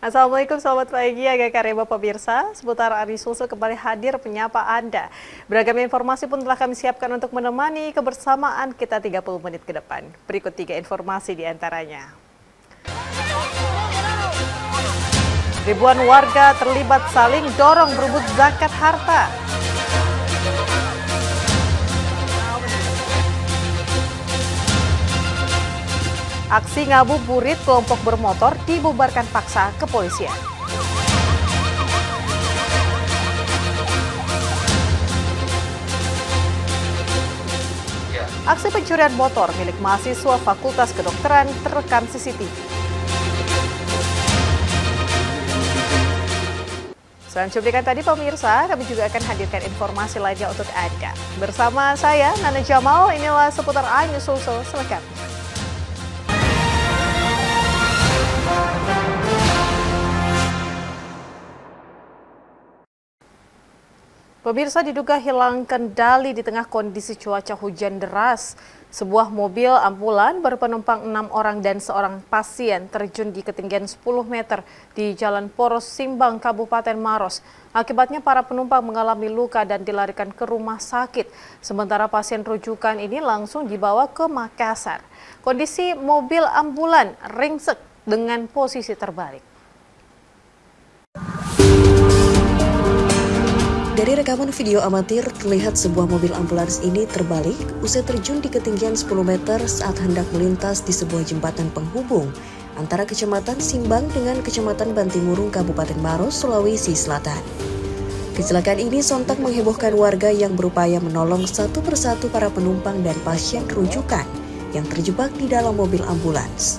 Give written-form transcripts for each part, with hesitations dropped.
Assalamualaikum, selamat pagi Aga Kareba pemirsa. Seputar Ari Susu kembali hadir menyapa Anda. Beragam informasi pun telah kami siapkan untuk menemani kebersamaan kita 30 menit ke depan. Berikut 3 informasi di antaranya. Ribuan warga terlibat saling dorong berebut zakat harta. Aksi ngabuburit kelompok bermotor dibubarkan paksa kepolisian. Aksi pencurian motor milik mahasiswa Fakultas Kedokteran terekam CCTV. Selain cuplikan tadi pemirsa, kami juga akan hadirkan informasi lainnya untuk Anda. Bersama saya, Nana Jamal, inilah seputar Ari Susu selengkapnya. Pemirsa, diduga hilang kendali di tengah kondisi cuaca hujan deras. Sebuah mobil ambulan berpenumpang 6 orang dan seorang pasien terjun di ketinggian 10 meter di Jalan Poros Simbang, Kabupaten Maros. Akibatnya para penumpang mengalami luka dan dilarikan ke rumah sakit. Sementara pasien rujukan ini langsung dibawa ke Makassar. Kondisi mobil ambulan ringsek dengan posisi terbalik. Dari rekaman video amatir, terlihat sebuah mobil ambulans ini terbalik usai terjun di ketinggian 10 meter saat hendak melintas di sebuah jembatan penghubung antara Kecamatan Simbang dengan Kecamatan Bantimurung, Kabupaten Maros, Sulawesi Selatan. Kecelakaan ini sontak menghebohkan warga yang berupaya menolong satu persatu para penumpang dan pasien rujukan yang terjebak di dalam mobil ambulans.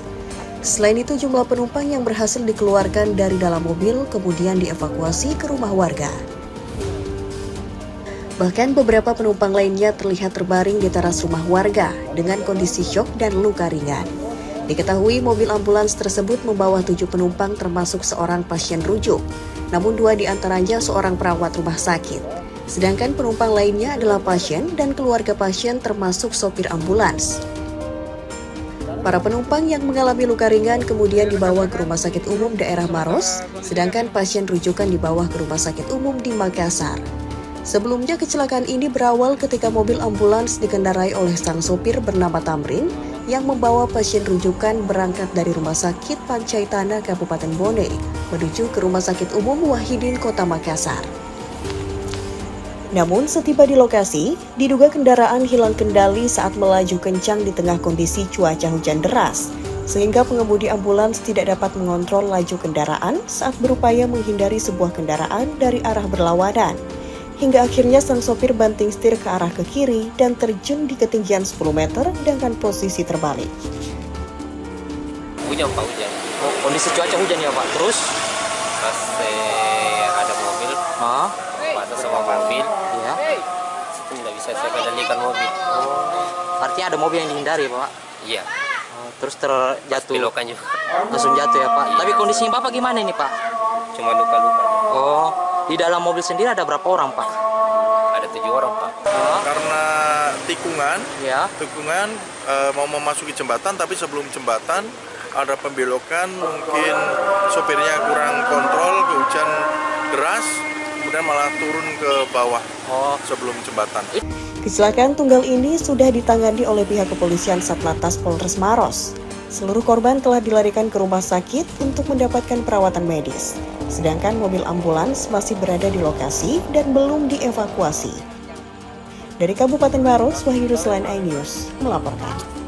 Selain itu, jumlah penumpang yang berhasil dikeluarkan dari dalam mobil kemudian dievakuasi ke rumah warga. Bahkan beberapa penumpang lainnya terlihat terbaring di teras rumah warga dengan kondisi syok dan luka ringan. Diketahui mobil ambulans tersebut membawa 7 penumpang termasuk seorang pasien rujuk, namun 2 diantaranya seorang perawat rumah sakit. Sedangkan penumpang lainnya adalah pasien dan keluarga pasien termasuk sopir ambulans. Para penumpang yang mengalami luka ringan kemudian dibawa ke Rumah Sakit Umum Daerah Maros, sedangkan pasien rujukan dibawa ke Rumah Sakit Umum di Makassar. Sebelumnya kecelakaan ini berawal ketika mobil ambulans dikendarai oleh sang sopir bernama Tamrin yang membawa pasien rujukan berangkat dari Rumah Sakit Pancaitana Kabupaten Bone menuju ke Rumah Sakit Umum Wahidin Kota Makassar. Namun setiba di lokasi, diduga kendaraan hilang kendali saat melaju kencang di tengah kondisi cuaca hujan deras, sehingga pengemudi ambulans tidak dapat mengontrol laju kendaraan saat berupaya menghindari sebuah kendaraan dari arah berlawanan. Hingga akhirnya sang sopir banting setir ke arah ke kiri dan terjun di ketinggian 10 meter dengan posisi terbalik. Hujan Pak, hujan. Oh, kondisi cuaca hujan ya Pak, terus? Pas ada mobil, patah sama mobil, Ya. itu nggak bisa saya kendalikan mobil. Artinya ada mobil yang dihindari Pak? Iya. Terus terjatuh? Belokan juga. Langsung jatuh ya Pak? Iya. Tapi kondisinya Bapak gimana ini Pak? Cuma luka-luka. Oh, di dalam mobil sendiri ada berapa orang Pak? Ada 7 orang Pak. Karena tikungan Ya. Mau memasuki jembatan, tapi sebelum jembatan ada pembelokan, mungkin sopirnya kurang kontrol, hujan deras, kemudian malah turun ke bawah sebelum jembatan. Kecelakaan tunggal ini sudah ditangani oleh pihak kepolisian Satlantas Polres Maros. Seluruh korban telah dilarikan ke rumah sakit untuk mendapatkan perawatan medis. Sedangkan mobil ambulans masih berada di lokasi dan belum dievakuasi. Dari Kabupaten Maros, Wahyu Ruslan, iNews melaporkan.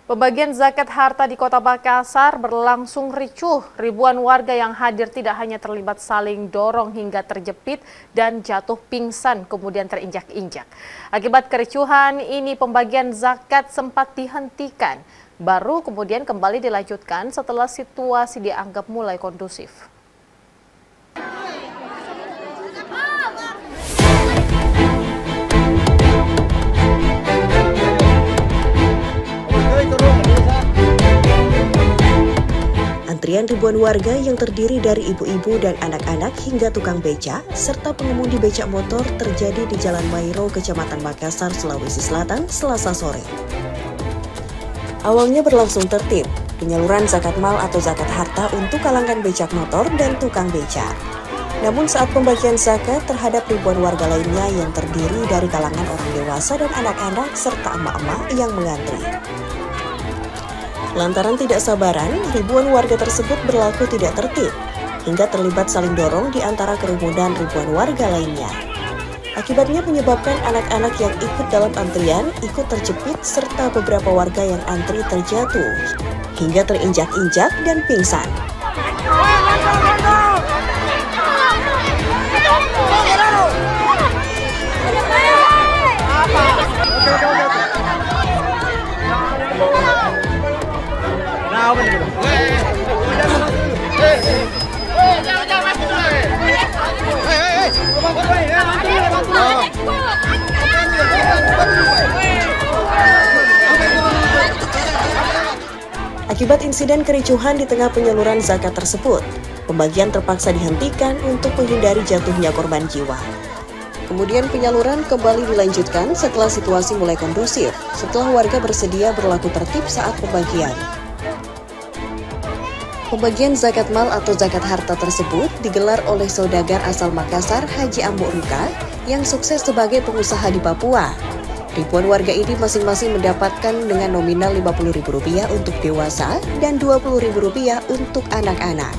Pembagian zakat harta di Kota Makassar berlangsung ricuh. Ribuan warga yang hadir tidak hanya terlibat saling dorong hingga terjepit dan jatuh pingsan kemudian terinjak-injak. Akibat kericuhan ini pembagian zakat sempat dihentikan. Baru kemudian kembali dilanjutkan setelah situasi dianggap mulai kondusif. Antrian ribuan warga yang terdiri dari ibu-ibu dan anak-anak hingga tukang beca, serta pengemudi becak motor terjadi di Jalan Mairo, Kecamatan Makassar, Sulawesi Selatan, Selasa sore. Awalnya berlangsung tertib, penyaluran zakat mal atau zakat harta untuk kalangan becak motor dan tukang becak. Namun saat pembagian zakat terhadap ribuan warga lainnya yang terdiri dari kalangan orang dewasa dan anak-anak serta emak-emak yang mengantri. Lantaran tidak sabaran, ribuan warga tersebut berlaku tidak tertib, hingga terlibat saling dorong di antara kerumunan ribuan warga lainnya. Akibatnya menyebabkan anak-anak yang ikut dalam antrian ikut terjepit serta beberapa warga yang antri terjatuh hingga terinjak-injak dan pingsan. Akibat insiden kericuhan di tengah penyaluran zakat tersebut, pembagian terpaksa dihentikan untuk menghindari jatuhnya korban jiwa. Kemudian penyaluran kembali dilanjutkan setelah situasi mulai kondusif, setelah warga bersedia berlaku tertib saat pembagian. Pembagian zakat mal atau zakat harta tersebut digelar oleh saudagar asal Makassar Haji Ambo Ruka yang sukses sebagai pengusaha di Papua. Ribuan warga ini masing-masing mendapatkan dengan nominal Rp50.000 untuk dewasa dan Rp20.000 untuk anak-anak.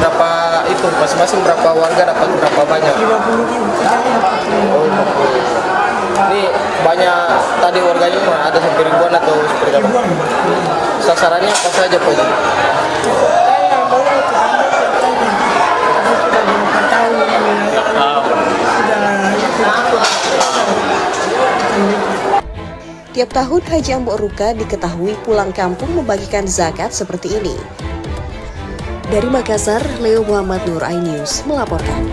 Berapa itu masing-masing berapa warga dapat berapa banyak? 50. Oh, 50. Ini banyak tadi warganya ada sampai ribuan atau seperti apa? Sasarannya apa saja Pak? Tiap tahun Haji Ambo Ruka diketahui pulang kampung membagikan zakat seperti ini. Dari Makassar, Leo Muhammad Nur, iNews melaporkan.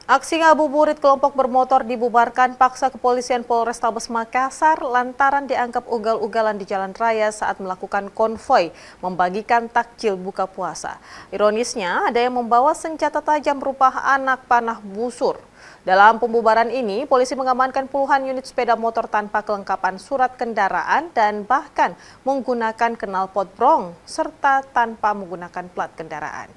Aksi ngabuburit kelompok bermotor dibubarkan paksa kepolisian Polrestabes Makassar lantaran dianggap ugal-ugalan di jalan raya saat melakukan konvoi membagikan takjil buka puasa. Ironisnya, ada yang membawa senjata tajam berupa anak panah busur. Dalam pembubaran ini, polisi mengamankan puluhan unit sepeda motor tanpa kelengkapan surat kendaraan dan bahkan menggunakan knalpot brong serta tanpa menggunakan plat kendaraan.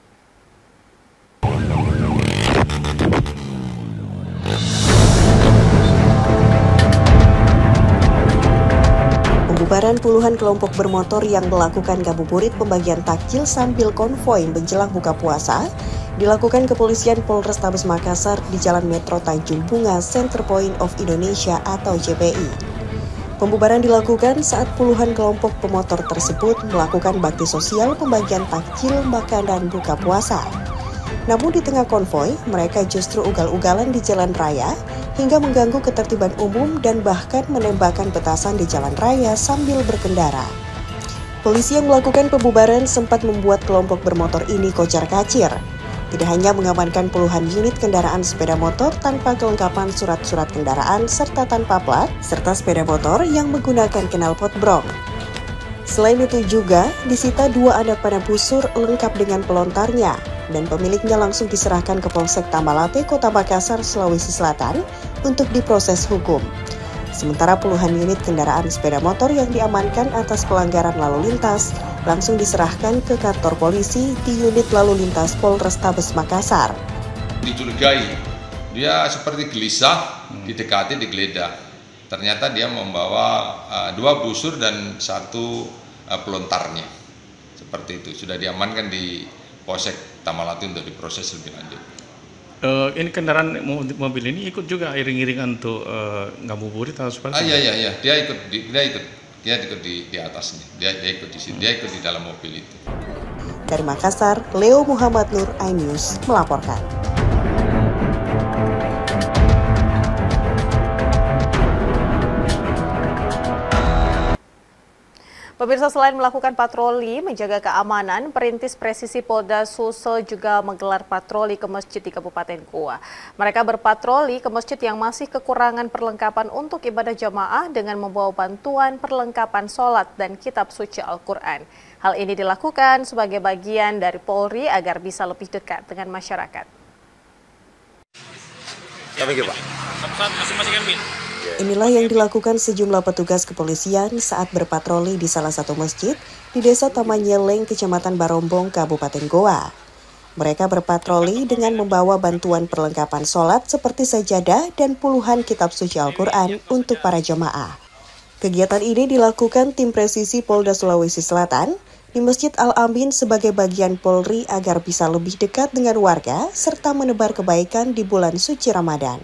Pembubaran puluhan kelompok bermotor yang melakukan ngabuburit pembagian takjil sambil konvoi menjelang buka puasa dilakukan kepolisian Polrestabes Makassar di Jalan Metro Tanjung Bunga Center Point of Indonesia atau JPI. Pembubaran dilakukan saat puluhan kelompok pemotor tersebut melakukan bakti sosial pembagian takjil makanan buka puasa. Namun di tengah konvoi, mereka justru ugal-ugalan di jalan raya hingga mengganggu ketertiban umum dan bahkan menembakkan petasan di jalan raya sambil berkendara. Polisi yang melakukan pembubaran sempat membuat kelompok bermotor ini kocar-kacir. Tidak hanya mengamankan puluhan unit kendaraan sepeda motor tanpa kelengkapan surat-surat kendaraan serta tanpa plat, serta sepeda motor yang menggunakan knalpot brong. Selain itu juga disita 2 anak panah busur lengkap dengan pelontarnya dan pemiliknya langsung diserahkan ke Polsek Tamalate, Kota Makassar, Sulawesi Selatan untuk diproses hukum. Sementara puluhan unit kendaraan sepeda motor yang diamankan atas pelanggaran lalu lintas langsung diserahkan ke kantor polisi di unit lalu lintas Polrestabes Makassar. Dicurigai, dia seperti gelisah, didekati, digeledah. Ternyata dia membawa 2 busur dan 1 pelontarnya. Seperti itu, sudah diamankan di Polsek Tamalate untuk diproses lebih lanjut. Ini kendaraan mobil ini ikut juga iring-iringan untuk ngabuburit atau seperti itu? Iya, dia ikut di atasnya. Dia ikut di sini, dia ikut di dalam mobil itu. Dari Makassar, Leo Muhammad Nur, iNews melaporkan. Pemirsa, selain melakukan patroli menjaga keamanan, Perintis Presisi Polda Sulsel juga menggelar patroli ke masjid di Kabupaten Goa. Mereka berpatroli ke masjid yang masih kekurangan perlengkapan untuk ibadah jamaah dengan membawa bantuan perlengkapan sholat dan kitab suci Al-Quran. Hal ini dilakukan sebagai bagian dari Polri agar bisa lebih dekat dengan masyarakat. Inilah yang dilakukan sejumlah petugas kepolisian saat berpatroli di salah satu masjid di Desa Taman Nyeleng, Kecamatan Barombong, Kabupaten Goa. Mereka berpatroli dengan membawa bantuan perlengkapan sholat seperti sajadah dan puluhan kitab suci Al-Quran untuk para jemaah. Kegiatan ini dilakukan tim presisi Polda Sulawesi Selatan di Masjid Al-Amin sebagai bagian Polri agar bisa lebih dekat dengan warga serta menebar kebaikan di bulan suci Ramadan.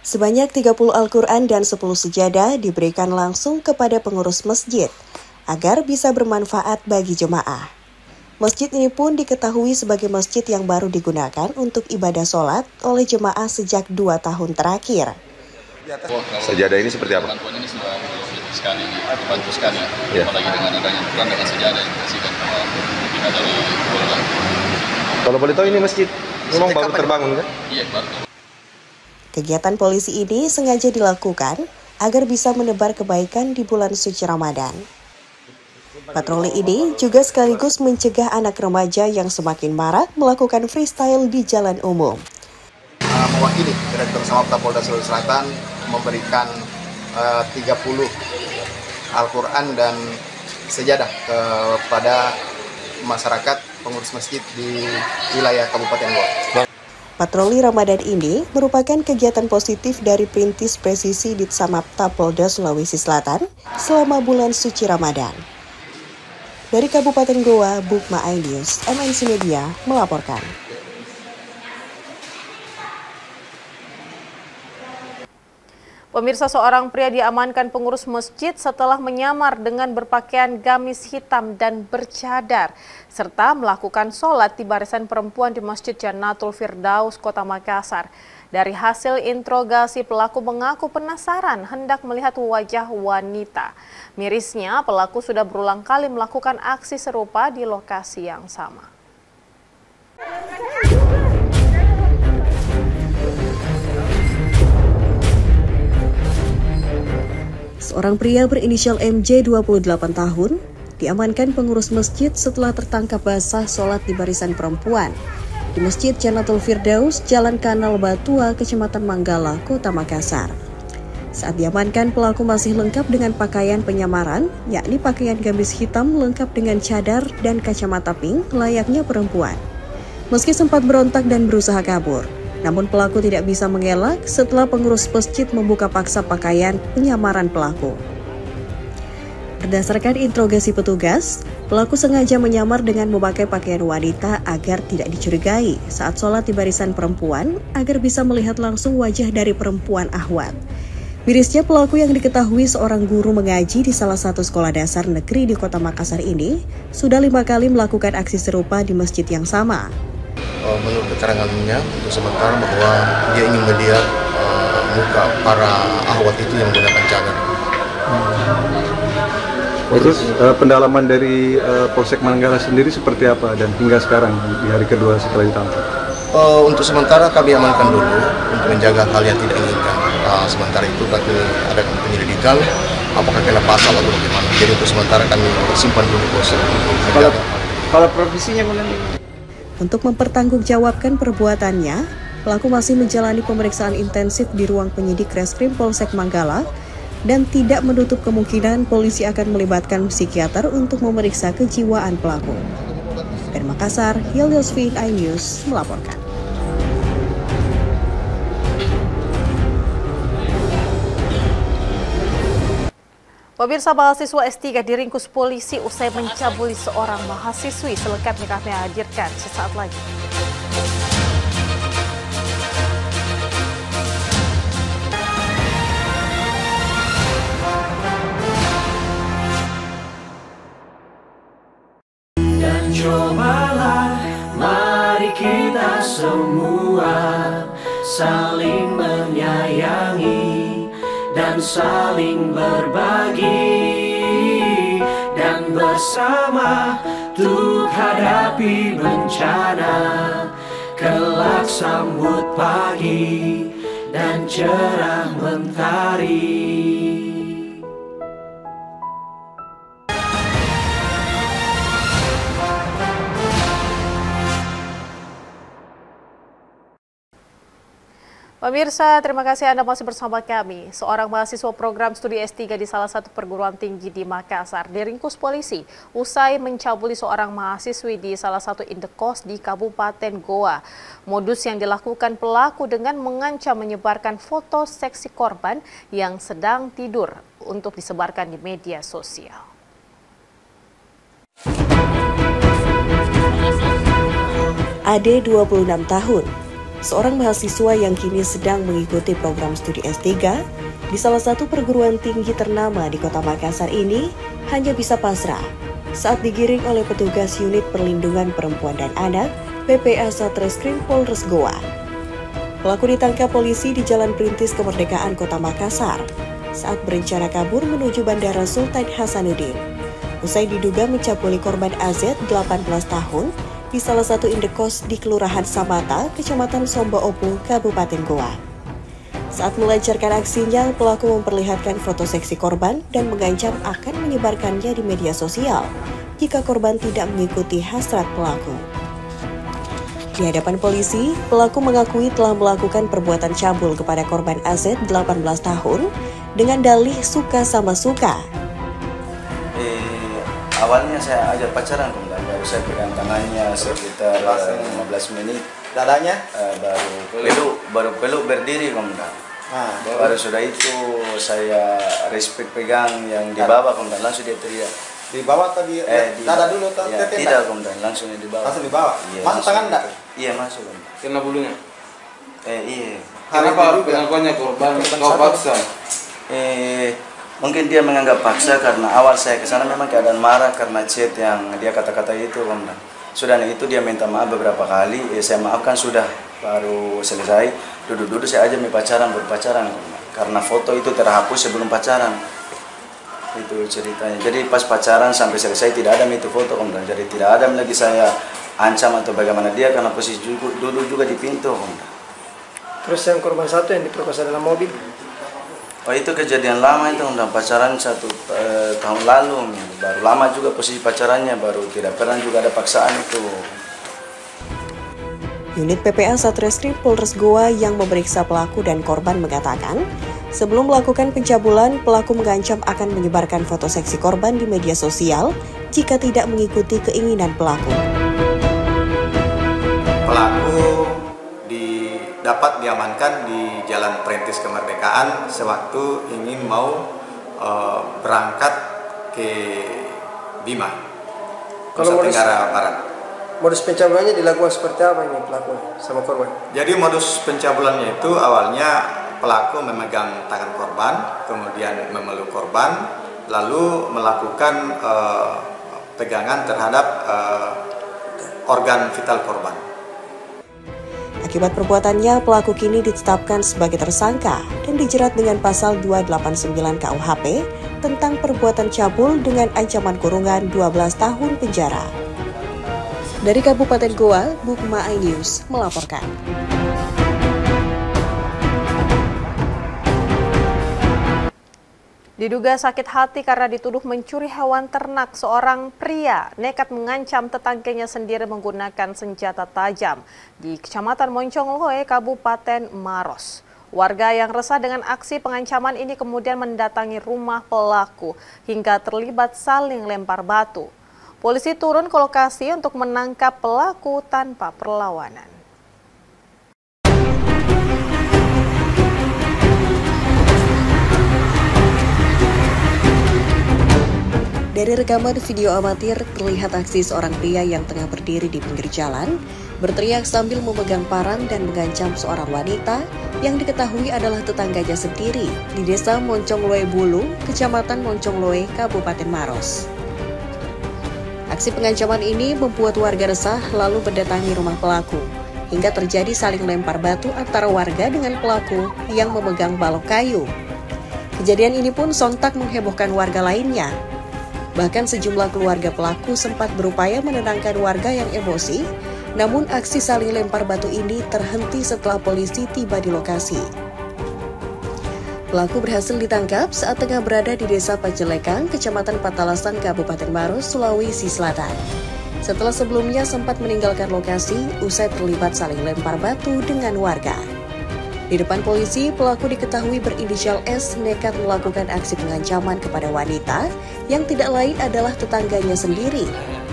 Sebanyak 30 Al-Quran dan 10 sejadah diberikan langsung kepada pengurus masjid agar bisa bermanfaat bagi jemaah. Masjid ini pun diketahui sebagai masjid yang baru digunakan untuk ibadah sholat oleh jemaah sejak 2 tahun terakhir. Sejadah ini seperti apa? Bantuan ini sudah sekali, dibantu sekali, apalagi dengan adanya Quran dengan sejadah yang dikasihkan kita dari Polda. Kalau boleh tahu ini masjid memang baru terbangun kan? Iya, baru. Kegiatan polisi ini sengaja dilakukan agar bisa menebar kebaikan di bulan suci Ramadan. Patroli ini juga sekaligus mencegah anak remaja yang semakin marak melakukan freestyle di jalan umum. Mewakili Direktur Samapta Polda Sulawesi Selatan memberikan 30 Al-Quran dan sejadah kepada masyarakat pengurus masjid di wilayah Kabupaten Goa. Patroli Ramadan ini merupakan kegiatan positif dari Perintis Presisi Ditsamapta Polda Sulawesi Selatan selama bulan suci Ramadan. Dari Kabupaten Goa, Bukma iNews, MNC Media melaporkan. Pemirsa, seorang pria diamankan pengurus masjid setelah menyamar dengan berpakaian gamis hitam dan bercadar, serta melakukan sholat di barisan perempuan di Masjid Jannatul Firdaus, Kota Makassar. Dari hasil interogasi, pelaku mengaku penasaran hendak melihat wajah wanita. Mirisnya, pelaku sudah berulang kali melakukan aksi serupa di lokasi yang sama. Seorang pria berinisial MJ 28 tahun diamankan pengurus masjid setelah tertangkap basah sholat di barisan perempuan di Masjid Jannatul Firdaus, Jalan Kanal Batua, Kecamatan Manggala, Kota Makassar. Saat diamankan, pelaku masih lengkap dengan pakaian penyamaran, yakni pakaian gamis hitam lengkap dengan cadar dan kacamata pink layaknya perempuan. Meski sempat berontak dan berusaha kabur, namun pelaku tidak bisa mengelak setelah pengurus masjid membuka paksa pakaian penyamaran pelaku. Berdasarkan interogasi petugas, pelaku sengaja menyamar dengan memakai pakaian wanita agar tidak dicurigai saat sholat di barisan perempuan agar bisa melihat langsung wajah dari perempuan ahwat. Mirisnya, pelaku yang diketahui seorang guru mengaji di salah satu sekolah dasar negeri di Kota Makassar ini sudah 5 kali melakukan aksi serupa di masjid yang sama. Menurut keterangannya untuk sementara bahwa dia ingin melihat muka para ahwat itu yang menggunakan cadar. Terus pendalaman dari Polsek Manggala sendiri seperti apa dan hingga sekarang di hari kedua setelah ditangkap? Untuk sementara kami amankan dulu untuk menjaga hal yang tidak diinginkan. Sementara itu kami ada penyelidikan apakah kena pasal atau bagaimana. Jadi untuk sementara kami simpan dulu proses. Kalau profesinya mana? Untuk mempertanggungjawabkan perbuatannya, pelaku masih menjalani pemeriksaan intensif di ruang penyidik Reskrim Polsek Manggala dan tidak menutup kemungkinan polisi akan melibatkan psikiater untuk memeriksa kejiwaan pelaku. Dari Makassar, Heliosfin iNews melaporkan. Pemirsa, mahasiswa S3 diringkus polisi usai mencabuli seorang mahasiswi. Selengkapnya kami hadirkan sesaat lagi. Dan cobalah, mari kita semua saling menyayangi dan saling berbagi. bersama untuk hadapi bencana. Kelak sambut pagi dan cerah mentari. Pemirsa, terima kasih Anda masih bersama kami. Seorang mahasiswa program studi S3 di salah satu perguruan tinggi di Makassar diringkus polisi usai mencabuli seorang mahasiswi di salah satu indekos di Kabupaten Goa. Modus yang dilakukan pelaku dengan mengancam menyebarkan foto seksi korban yang sedang tidur untuk disebarkan di media sosial. Ade 26 tahun. Seorang mahasiswa yang kini sedang mengikuti program studi S3 di salah satu perguruan tinggi ternama di kota Makassar ini hanya bisa pasrah saat digiring oleh petugas unit perlindungan perempuan dan anak PPA Satreskrim Polres Goa. Pelaku ditangkap polisi di Jalan Perintis Kemerdekaan Kota Makassar saat berencana kabur menuju Bandara Sultan Hasanuddin. Usai diduga mencabuli korban AZ 18 tahun di salah satu indekos di Kelurahan Samata, Kecamatan Somba Opu, Kabupaten Goa. Saat melancarkan aksinya, pelaku memperlihatkan foto seksi korban dan mengancam akan menyebarkannya di media sosial jika korban tidak mengikuti hasrat pelaku. Di hadapan polisi, pelaku mengakui telah melakukan perbuatan cabul kepada korban AZ 18 tahun dengan dalih suka sama suka. Awalnya saya ajak pacaran, baru saya pegang tangannya sekitar 15 menit. Dadanya? Baru peluk berdiri, komandan. Baru sudah itu saya respect pegang yang di bawah, komandan. Langsung dia teriak. Di bawah tadi? Dada dulu? Tidak, komandan. Langsung di bawah. Langsung di bawah? Iya, masuk tangan enggak? Iya, masuk, komandan. Kena bulunya? Iya. Kenapa pengakuannya korban kau paksa? Mungkin dia menganggap paksa karena awal saya kesana memang keadaan marah karena chat yang dia kata-kata itu, komandan. Sudah itu dia minta maaf beberapa kali, saya maafkan sudah, baru selesai. Duduk-duduk saya aja berpacaran, komandan. Karena foto itu terhapus sebelum pacaran. Itu ceritanya. Jadi pas pacaran sampai selesai tidak ada itu foto, komandan. Jadi tidak ada lagi saya ancam atau bagaimana dia karena posisi duduk juga di pintu, komandan. Terus yang korban satu yang diperkosa dalam mobil? Oh, itu kejadian lama itu, udah pacaran 1 tahun lalu, baru lama juga posisi pacarannya, baru tidak pernah juga ada paksaan itu. Unit PPA Satreskrim Polres Goa yang memeriksa pelaku dan korban mengatakan, sebelum melakukan pencabulan, pelaku mengancam akan menyebarkan foto seksi korban di media sosial jika tidak mengikuti keinginan pelaku. Pelaku dapat diamankan di Jalan Perintis Kemerdekaan sewaktu ingin mau berangkat ke Bima, Nusa Tenggara Barat. Modus pencabulannya dilakukan seperti apa ini pelaku sama korban? Jadi modus pencabulannya itu awalnya pelaku memegang tangan korban, kemudian memeluk korban, lalu melakukan pegangan terhadap organ vital korban. Akibat perbuatannya, pelaku kini ditetapkan sebagai tersangka dan dijerat dengan pasal 289 KUHP tentang perbuatan cabul dengan ancaman kurungan 12 tahun penjara. Dari Kabupaten Goa, Bukma iNews melaporkan. Diduga sakit hati karena dituduh mencuri hewan ternak, seorang pria nekat mengancam tetangganya sendiri menggunakan senjata tajam di Kecamatan Moncongloe, Kabupaten Maros. Warga yang resah dengan aksi pengancaman ini kemudian mendatangi rumah pelaku hingga terlibat saling lempar batu. Polisi turun ke lokasi untuk menangkap pelaku tanpa perlawanan. Dari rekaman video amatir, terlihat aksi seorang pria yang tengah berdiri di pinggir jalan, berteriak sambil memegang parang dan mengancam seorang wanita yang diketahui adalah tetangganya sendiri di Desa Moncongloe Bulu, Kecamatan Moncongloe, Kabupaten Maros. Aksi pengancaman ini membuat warga resah lalu mendatangi rumah pelaku, hingga terjadi saling lempar batu antara warga dengan pelaku yang memegang balok kayu. Kejadian ini pun sontak menghebohkan warga lainnya. Bahkan sejumlah keluarga pelaku sempat berupaya menenangkan warga yang emosi, namun aksi saling lempar batu ini terhenti setelah polisi tiba di lokasi. Pelaku berhasil ditangkap saat tengah berada di Desa Panjelekang, Kecamatan Patalasan, Kabupaten Maros, Sulawesi Selatan. Setelah sebelumnya sempat meninggalkan lokasi usai terlibat saling lempar batu dengan warga. Di depan polisi, pelaku diketahui berinisial S nekat melakukan aksi pengancaman kepada wanita yang tidak lain adalah tetangganya sendiri,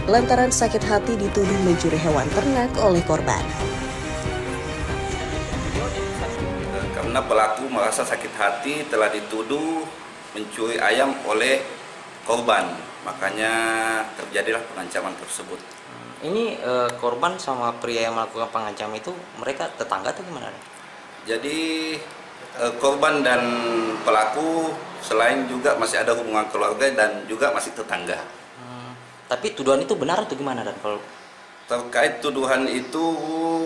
lantaran sakit hati dituduh mencuri hewan ternak oleh korban. Karena pelaku merasa sakit hati telah dituduh mencuri ayam oleh korban, makanya terjadilah pengancaman tersebut. Ini korban sama pria yang melakukan pengancaman itu mereka tetangga atau gimana? Jadi korban dan pelaku selain juga masih ada hubungan keluarga dan juga masih tetangga. Tapi tuduhan itu benar atau gimana, Dan? Kalau terkait tuduhan itu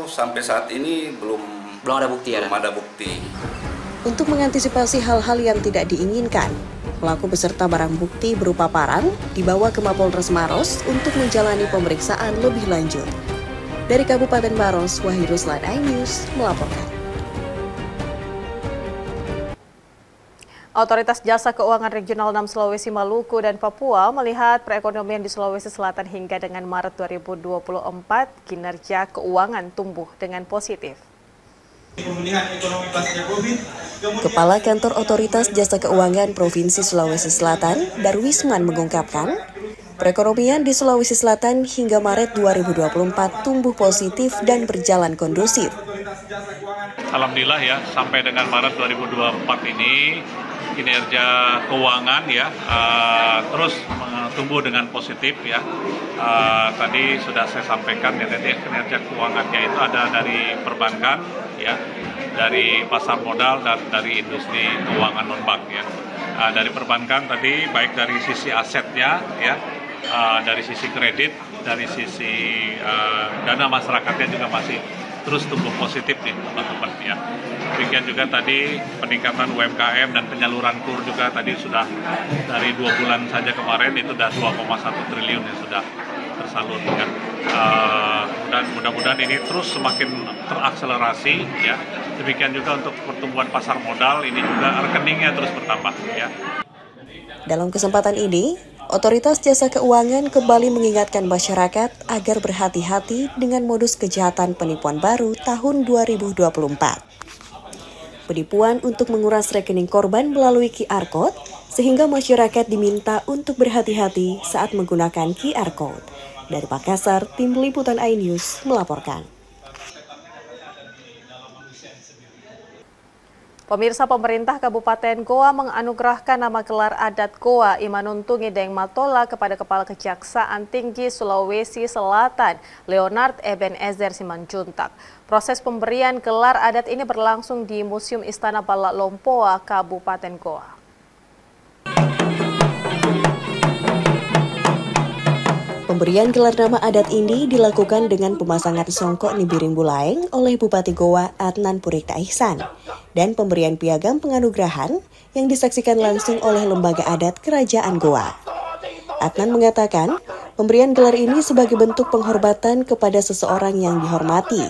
sampai saat ini belum ada bukti ya? Belum ada bukti. Untuk mengantisipasi hal-hal yang tidak diinginkan, pelaku beserta barang bukti berupa parang dibawa ke Mapolres Maros untuk menjalani pemeriksaan lebih lanjut. Dari Kabupaten Maros, Wahyu Ruslan, iNews melaporkan. Otoritas Jasa Keuangan Regional 6 Sulawesi Maluku dan Papua melihat perekonomian di Sulawesi Selatan hingga dengan Maret 2024 kinerja keuangan tumbuh dengan positif. Kepala Kantor Otoritas Jasa Keuangan Provinsi Sulawesi Selatan, Darwisman mengungkapkan, perekonomian di Sulawesi Selatan hingga Maret 2024 tumbuh positif dan berjalan kondusif. Alhamdulillah ya, sampai dengan Maret 2024 ini kinerja keuangan ya terus tumbuh dengan positif ya. Tadi sudah saya sampaikan ya, jadi kinerja keuangannya itu ada dari perbankan ya, dari pasar modal dan dari industri keuangan non-bank ya. Dari perbankan tadi baik dari sisi asetnya ya, dari sisi kredit, dari sisi dana masyarakatnya juga masih terus tumbuh positif nih teman-teman ya. Demikian juga tadi peningkatan UMKM dan penyaluran KUR juga tadi sudah dari 2 bulan saja kemarin itu sudah 2,1 triliun yang sudah tersalur ya. Dan mudah-mudahan ini terus semakin terakselerasi ya. Demikian juga untuk pertumbuhan pasar modal ini juga rekeningnya terus bertambah ya. Dalam kesempatan ini, Otoritas Jasa Keuangan kembali mengingatkan masyarakat agar berhati-hati dengan modus kejahatan penipuan baru tahun 2024. Penipuan untuk menguras rekening korban melalui QR Code, sehingga masyarakat diminta untuk berhati-hati saat menggunakan QR Code. Dari Makassar, Tim Liputan iNews melaporkan. Pemirsa, pemerintah Kabupaten Goa menganugerahkan nama gelar adat Goa Imanuntungi Deng Matola kepada Kepala Kejaksaan Tinggi Sulawesi Selatan, Leonard Ebenezer Simanjuntak. Proses pemberian gelar adat ini berlangsung di Museum Istana Balak Lompoa, Kabupaten Goa. Pemberian gelar nama adat ini dilakukan dengan pemasangan songkok Nibiring Bulaeng oleh Bupati Goa Adnan Purikta Ihsan dan pemberian piagam penganugerahan yang disaksikan langsung oleh Lembaga Adat Kerajaan Goa. Adnan mengatakan, pemberian gelar ini sebagai bentuk penghormatan kepada seseorang yang dihormati.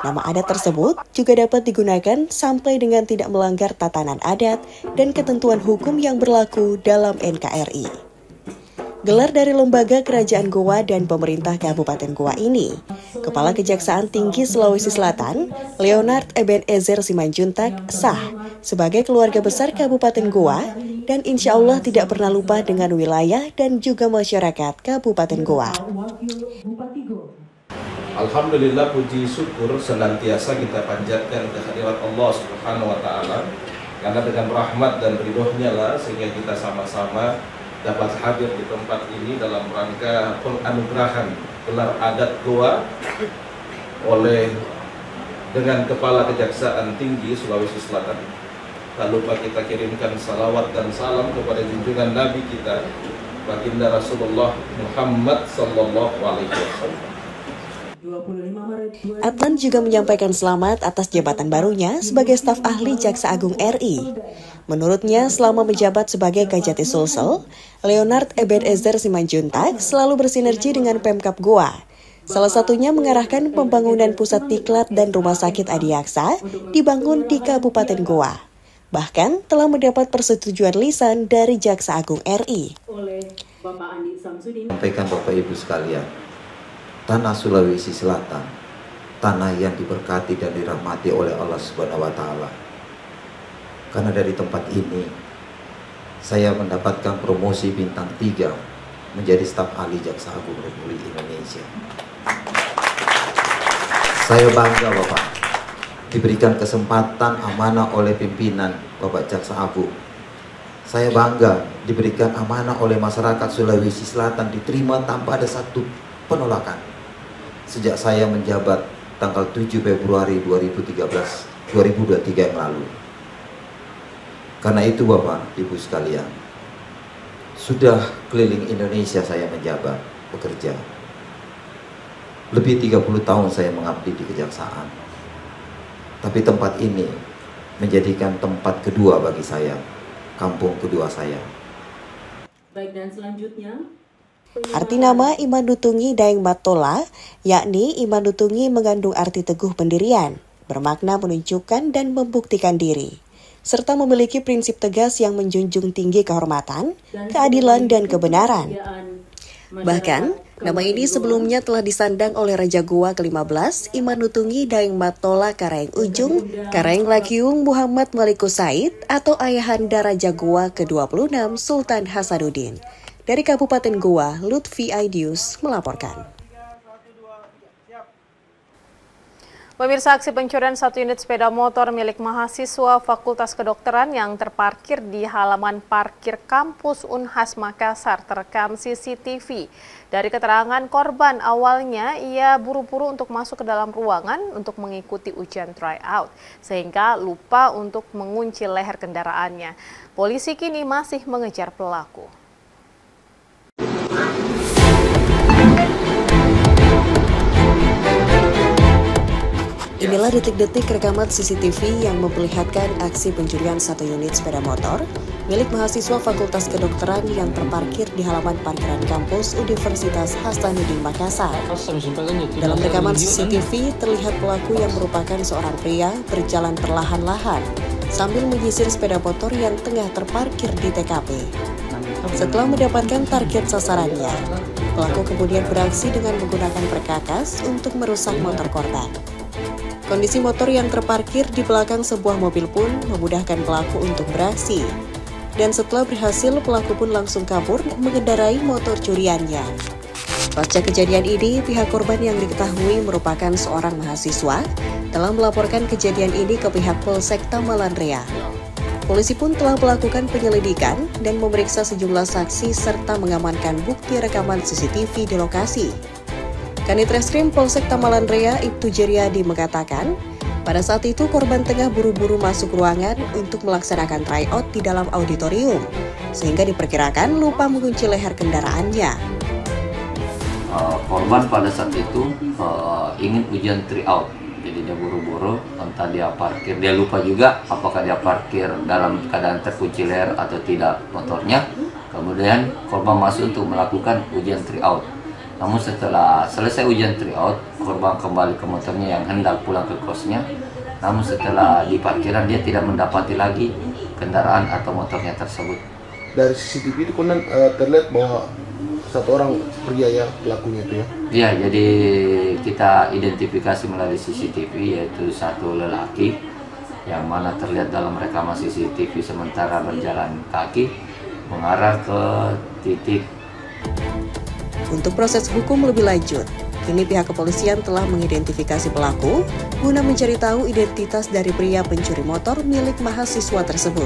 Nama adat tersebut juga dapat digunakan sampai dengan tidak melanggar tatanan adat dan ketentuan hukum yang berlaku dalam NKRI. Gelar dari Lembaga Kerajaan Goa dan pemerintah Kabupaten Goa ini, Kepala Kejaksaan Tinggi Sulawesi Selatan, Leonard Ebenezer Simanjuntak, sah sebagai keluarga besar Kabupaten Goa dan insya Allah tidak pernah lupa dengan wilayah dan juga masyarakat Kabupaten Goa. Alhamdulillah, puji syukur senantiasa kita panjatkan kehadirat Allah Subhanahu wa Ta'ala, karena dengan rahmat dan ridhonya lah sehingga kita sama-sama dapat hadir di tempat ini dalam rangka penganugerahan gelar adat Goa oleh dengan Kepala Kejaksaan Tinggi Sulawesi Selatan. Tak lupa kita kirimkan salawat dan salam kepada junjungan Nabi kita, Baginda Rasulullah Muhammad Sallallahu Alaihi Wasallam. Adnan juga menyampaikan selamat atas jabatan barunya sebagai staf ahli Jaksa Agung RI. Menurutnya, selama menjabat sebagai Kajati Sulsel, Leonard Ebenezer Simanjuntak selalu bersinergi dengan Pemkab Goa. Salah satunya mengarahkan pembangunan pusat diklat dan rumah sakit Adiaksa dibangun di Kabupaten Goa. Bahkan telah mendapat persetujuan lisan dari Jaksa Agung RI. Sampaikan Bapak Ibu sekalian, tanah Sulawesi Selatan, tanah yang diberkati dan dirahmati oleh Allah Subhanahu wa Ta'ala. Karena dari tempat ini, saya mendapatkan promosi bintang 3 menjadi staf ahli Jaksa Agung Republik Indonesia. Saya bangga Bapak, diberikan kesempatan amanah oleh pimpinan Bapak Jaksa Agung. Saya bangga diberikan amanah oleh masyarakat Sulawesi Selatan, diterima tanpa ada satu penolakan. Sejak saya menjabat tanggal 7 Februari 2023 yang lalu. Karena itu Bapak, Ibu sekalian, sudah keliling Indonesia saya menjabat, bekerja. Lebih 30 tahun saya mengabdi di kejaksaan. Tapi tempat ini menjadikan tempat kedua bagi saya, kampung kedua saya. Baik, dan selanjutnya Arti nama Imanutungi Daeng Matola, yakni Imanutungi mengandung arti teguh pendirian, bermakna menunjukkan dan membuktikan diri, serta memiliki prinsip tegas yang menjunjung tinggi kehormatan, keadilan, dan kebenaran. Bahkan, nama ini sebelumnya telah disandang oleh Raja Goa ke-15, Imanutungi Daeng Matola Karaeng Ujung, Karaeng Lakiung Muhammad Maliku Said, atau Ayahanda Raja Goa ke-26 Sultan Hasanuddin. Dari Kabupaten Goa, Lutfi Aidius melaporkan. Pemirsa, aksi pencurian 1 unit sepeda motor milik mahasiswa Fakultas Kedokteran yang terparkir di halaman parkir kampus Unhas Makassar terekam CCTV. Dari keterangan korban, awalnya ia buru-buru untuk masuk ke dalam ruangan untuk mengikuti ujian tryout, sehingga lupa untuk mengunci leher kendaraannya. Polisi kini masih mengejar pelaku. Inilah detik-detik rekaman CCTV yang memperlihatkan aksi pencurian 1 unit sepeda motor milik mahasiswa Fakultas Kedokteran yang terparkir di halaman parkiran kampus Universitas Hasanuddin Makassar. Dalam rekaman CCTV terlihat pelaku yang merupakan seorang pria berjalan perlahan-lahan sambil menyisir sepeda motor yang tengah terparkir di TKP. Setelah mendapatkan target sasarannya, pelaku kemudian beraksi dengan menggunakan perkakas untuk merusak motor korban. Kondisi motor yang terparkir di belakang sebuah mobil pun memudahkan pelaku untuk beraksi. Dan setelah berhasil, pelaku pun langsung kabur mengendarai motor curiannya. Pasca kejadian ini, pihak korban yang diketahui merupakan seorang mahasiswa telah melaporkan kejadian ini ke pihak Polsek Tamalan Rea. Polisi pun telah melakukan penyelidikan dan memeriksa sejumlah saksi serta mengamankan bukti rekaman CCTV di lokasi. Kanit Reskrim Polsek Tamalan Rea Ibtu Jeriadi mengatakan, pada saat itu korban tengah buru-buru masuk ruangan untuk melaksanakan tryout di dalam auditorium, sehingga diperkirakan lupa mengunci leher kendaraannya. Korban pada saat itu ingin ujian tryout, jadi dia buru-buru, entah dia parkir, dia lupa juga apakah dia parkir dalam keadaan terkunci leher atau tidak motornya. Kemudian korban masuk untuk melakukan ujian tryout. Namun setelah selesai ujian tryout, korban kembali ke motornya yang hendak pulang ke kosnya. Namun setelah di parkiran dia tidak mendapati lagi kendaraan atau motornya tersebut. Dari CCTV itu konon terlihat bahwa satu orang pria ya pelakunya itu ya? Iya, jadi kita identifikasi melalui CCTV yaitu satu lelaki yang mana terlihat dalam rekaman CCTV sementara berjalan kaki mengarah ke titik. Untuk proses hukum lebih lanjut, kini pihak kepolisian telah mengidentifikasi pelaku guna mencari tahu identitas dari pria pencuri motor milik mahasiswa tersebut.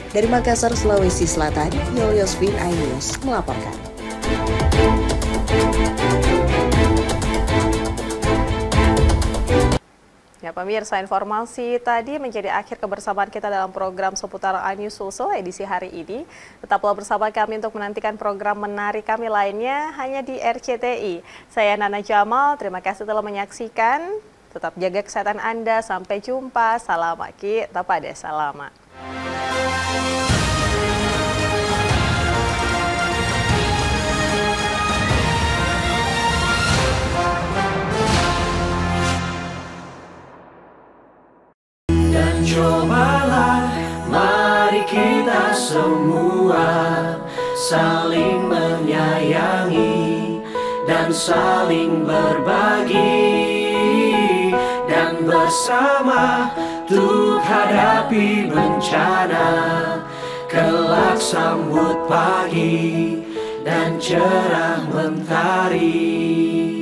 Dari Makassar, Sulawesi Selatan, Yolyosvin Ainus melaporkan. Nah pemirsa, informasi tadi menjadi akhir kebersamaan kita dalam program seputar News Sulsel edisi hari ini. Tetaplah bersama kami untuk menantikan program menarik kami lainnya hanya di RCTI. Saya Nana Jamal, terima kasih telah menyaksikan. Tetap jaga kesehatan Anda, sampai jumpa. Salam Aki, tapada salama. Dan cobalah, mari kita semua saling menyayangi dan saling berbagi, dan bersama untuk hadapi bencana, kelak sambut pagi dan cerah mentari.